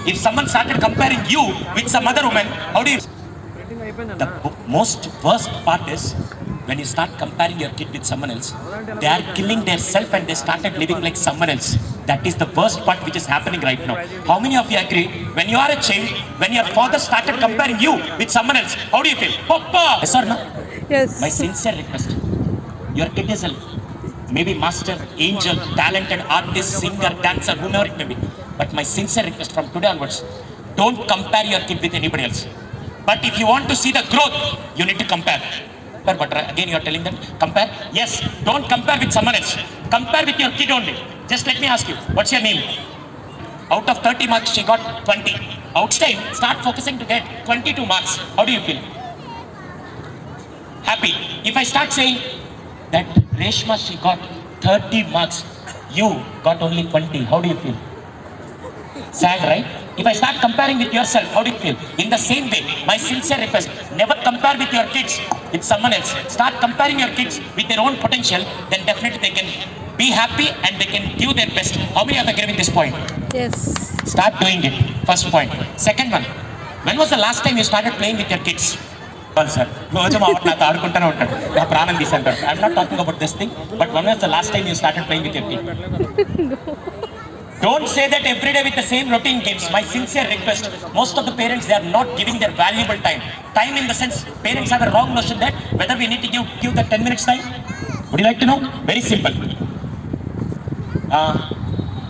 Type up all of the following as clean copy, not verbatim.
If someone started comparing you with some other woman, how do you? The most worst part is when you start comparing your kid with someone else, they are killing their self and they started living like someone else. That is the worst part which is happening right now. How many of you agree? When you are a child, when your father started comparing you with someone else, how do you feel? Papa! Yes or no? Yes. My sincere request. Your kid is a maybe master, angel, talented artist, singer, dancer, whomever it may be. But my sincere request from today onwards, don't compare your kid with anybody else. But if you want to see the growth, you need to compare. But again, you are telling them, compare? Yes, don't compare with someone else. Compare with your kid only. Just let me ask you, what's your name? Out of 30 marks, she got 20. Outstanding, start focusing to get 22 marks. How do you feel? Happy. If I start saying that Reshma, she got 30 marks, you got only 20, how do you feel? Sad, right? If I start comparing with yourself, how do you feel? In the same way, my sincere request, never compare with your kids with someone else. Start comparing your kids with their own potential, then definitely they can be happy and they can give their best. How many of you agree with this point? Yes. Start doing it. First point. Second one, when was the last time you started playing with your kids? Well, sir, I'm not talking about this thing, but when was the last time you started playing with your kid? Don't say that every day with the same routine games. My sincere request, most of the parents, they are not giving their valuable time. Time in the sense, parents have a wrong notion that whether we need to give the 10 minutes time. Would you like to know? Very simple.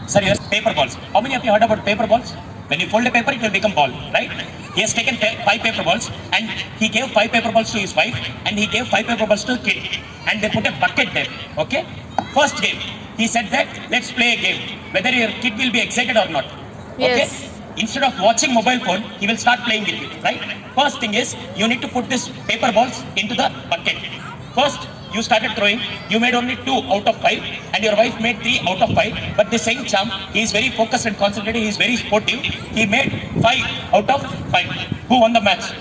Sir, here's paper balls. How many of you heard about paper balls? When you fold a paper, it will become ball, right? He has taken 5 paper balls and he gave 5 paper balls to his wife and he gave 5 paper balls to the kid. And they put a bucket there, okay? First game, he said that, let's play a game. Whether your kid will be excited or not, okay? Yes. Instead of watching mobile phone, he will start playing with you, right? First thing is, you need to put this paper balls into the bucket. First, you started throwing, you made only 2 out of 5 and your wife made 3 out of 5, but the same charm, he is very focused and concentrated, he is very sportive, he made 5 out of 5. Who won the match?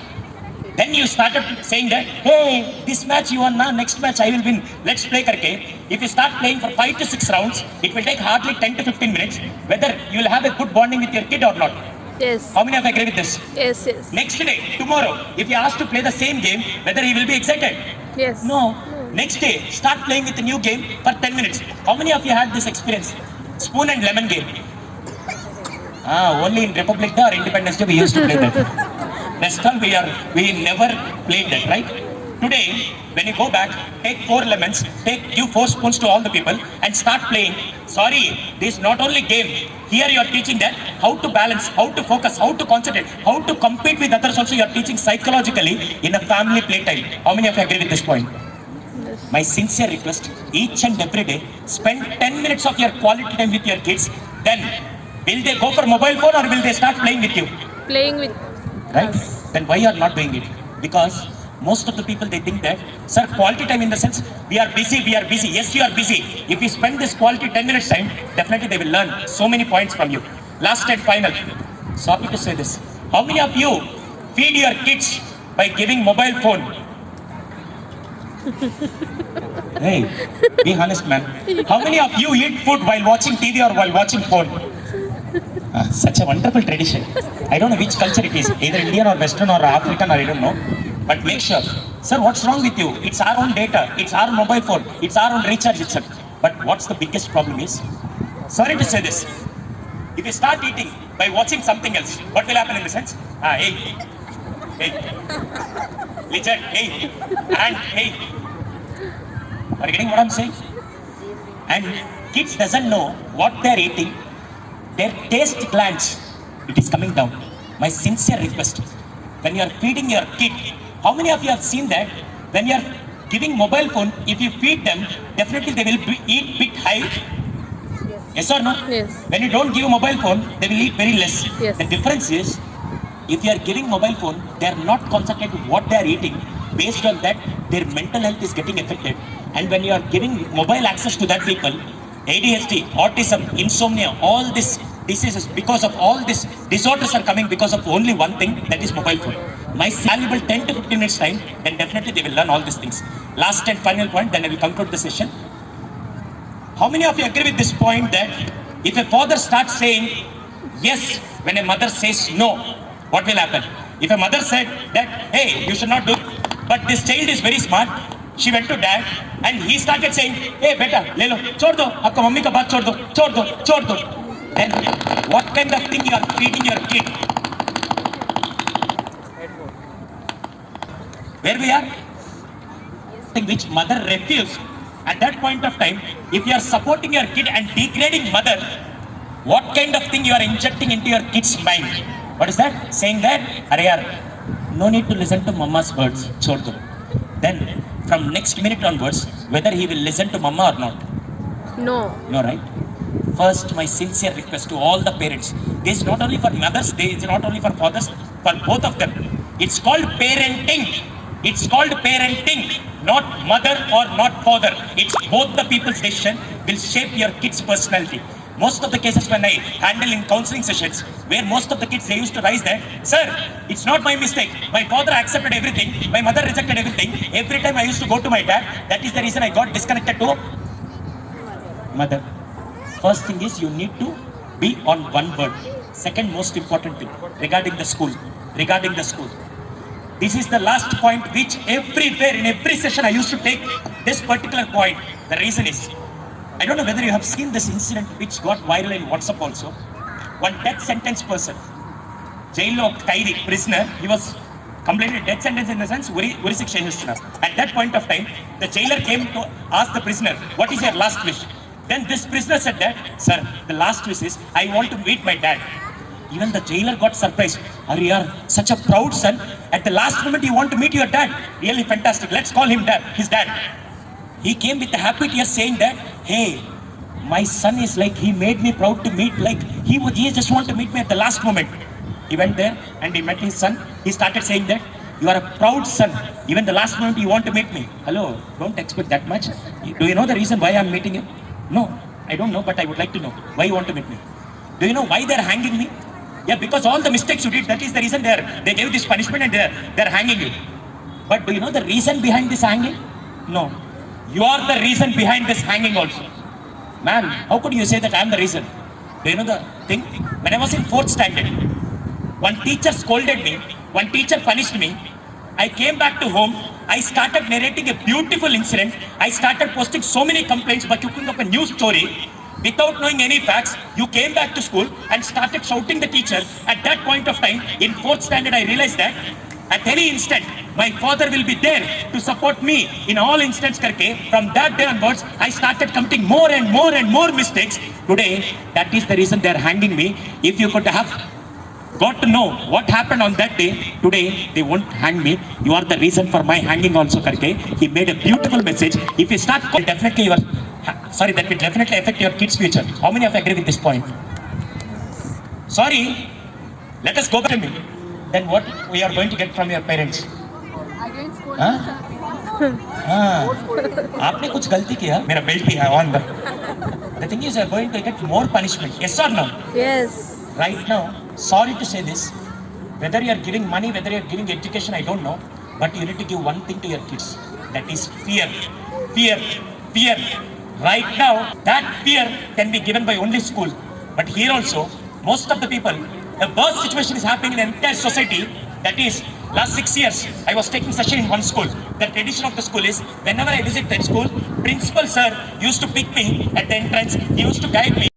Then you started saying that, hey, this match you won now, next match I will win, let's play karke. If you start playing for 5 to 6 rounds, it will take hardly 10 to 15 minutes, whether you will have a good bonding with your kid or not. Yes. How many of you agree with this? Yes, yes. Next day, tomorrow, if you ask to play the same game, whether he will be excited? Yes. No. Next day, start playing with a new game for 10 minutes. How many of you had this experience? Spoon and lemon game. Only in Republic Day or Independence Day we used to play that. Rest all we never played that, right? Today, when you go back, take 4 lemons, give 4 spoons to all the people and start playing. Sorry, this is not only game. Here you are teaching that how to balance, how to focus, how to concentrate, how to compete with others also you are teaching psychologically in a family playtime. How many of you agree with this point? Yes. My sincere request, each and every day, spend 10 minutes of your quality time with your kids. Then, will they go for mobile phone or will they start playing with you? Playing with Right? us. Then why you are not doing it? Because most of the people, they think that, sir, quality time in the sense, we are busy. Yes, you are busy. If you spend this quality 10 minutes time, definitely they will learn so many points from you. Last and final, sorry to say this. How many of you feed your kids by giving mobile phone? Hey, be honest, man. How many of you eat food while watching TV or while watching phone? Such a wonderful tradition. I don't know which culture it is, either Indian or Western or African or I don't know. But make sure, sir, what's wrong with you? It's our own data, it's our mobile phone, it's our own recharge itself. But what's the biggest problem is, sorry to say this, if you start eating by watching something else, what will happen in the sense? Hey, lizard, hey, and hey. Are you getting what I'm saying? And kids doesn't know what they're eating. Their taste glands, it is coming down. My sincere request, when you are feeding your kid, how many of you have seen that when you are giving mobile phone, if you feed them, definitely they will eat bit high? Yes or no? Yes. When you don't give mobile phone, they will eat very less. Yes. The difference is, if you are giving mobile phone, they are not concentrating what they are eating. Based on that, their mental health is getting affected. And when you are giving mobile access to that people, ADHD, autism, insomnia, all these diseases, because of all these disorders are coming because of only one thing, that is mobile phone. My valuable 10 to 15 minutes time, then definitely they will learn all these things. Last and final point, then I will conclude the session. How many of you agree with this point that if a father starts saying, yes, when a mother says no, what will happen? If a mother said that, hey, you should not do it, but this child is very smart, she went to dad and he started saying, hey, beta, le lo, chhod do, aapka mummy ka baat chhod do, chhod do, chhod do. Then what kind of thing you are feeding your kid? Where we are? Which mother refused. At that point of time, if you are supporting your kid and degrading mother, what kind of thing you are injecting into your kid's mind? What is that? Saying that, "Arey yaar, no need to listen to mama's words, chhod do." Then, from next minute onwards, whether he will listen to mama or not. No. No, right? First, my sincere request to all the parents. This is not only for mothers, this is not only for fathers, for both of them. It's called parenting. It's called parenting, not mother or not father. It's both the people's decision will shape your kid's personality. Most of the cases when I handle in counseling sessions, where most of the kids, they used to rise that, sir, it's not my mistake. My father accepted everything. My mother rejected everything. Every time I used to go to my dad, that is the reason I got disconnected to mother. First thing is you need to be on one word. Second most important thing, regarding the school. This is the last point which everywhere, in every session I used to take this particular point. The reason is, I don't know whether you have seen this incident which got viral in WhatsApp also. One death sentence person, jail of Kairi, prisoner, he was completed death sentence in the sense, Uri Shiksha Chestunnaru. At that point of time, the jailer came to ask the prisoner, what is your last wish? Then this prisoner said that, sir, the last wish is, I want to meet my dad. Even the jailer got surprised. Are you such a proud son? At the last moment you want to meet your dad. Really fantastic. Let's call him dad, his dad. He came with a happy tears saying that, hey, my son is like, he made me proud to meet, like, he just want to meet me at the last moment. He went there and he met his son. He started saying that, you are a proud son. Even the last moment you want to meet me. Hello, don't expect that much. Do you know the reason why I am meeting you? No, I don't know, but I would like to know. Why you want to meet me? Do you know why they are hanging me? Yeah, because all the mistakes you did, that is the reason they gave this punishment and they're hanging you. But do you know the reason behind this hanging? No. You are the reason behind this hanging also. Man, how could you say that I am the reason? Do you know the thing? When I was in 4th standard, one teacher scolded me, one teacher punished me. I came back to home, I started narrating a beautiful incident. I started posting so many complaints by cooking up a new story. Without knowing any facts, you came back to school and started shouting the teacher. At that point of time, in 4th standard, I realized that at any instant, my father will be there to support me in all instants karke. From that day onwards, I started committing more and more and more mistakes. Today, that is the reason they are hanging me. If you could have got to know what happened on that day, today they won't hang me. You are the reason for my hanging also karke. He made a beautiful message. If you start, definitely you are... Sorry, that will definitely affect your kids' future. How many of you agree with this point? Sorry, let us go back to me. Then what we are going to get from your parents? हाँ? आपने कुछ गलती किया, मेरा belt भी है on. The thing is, you are going to get more punishment. Yes or no? Yes. Right now, sorry to say this, whether you are giving money, whether you are giving education, I don't know, but you need to give one thing to your kids. That is fear. Fear. Fear. Right now, that fear can be given by only school. But here also, most of the people, a worst situation is happening in the entire society. That is, last 6 years, I was taking session in one school. The tradition of the school is, whenever I visit that school, principal sir used to pick me at the entrance. He used to guide me.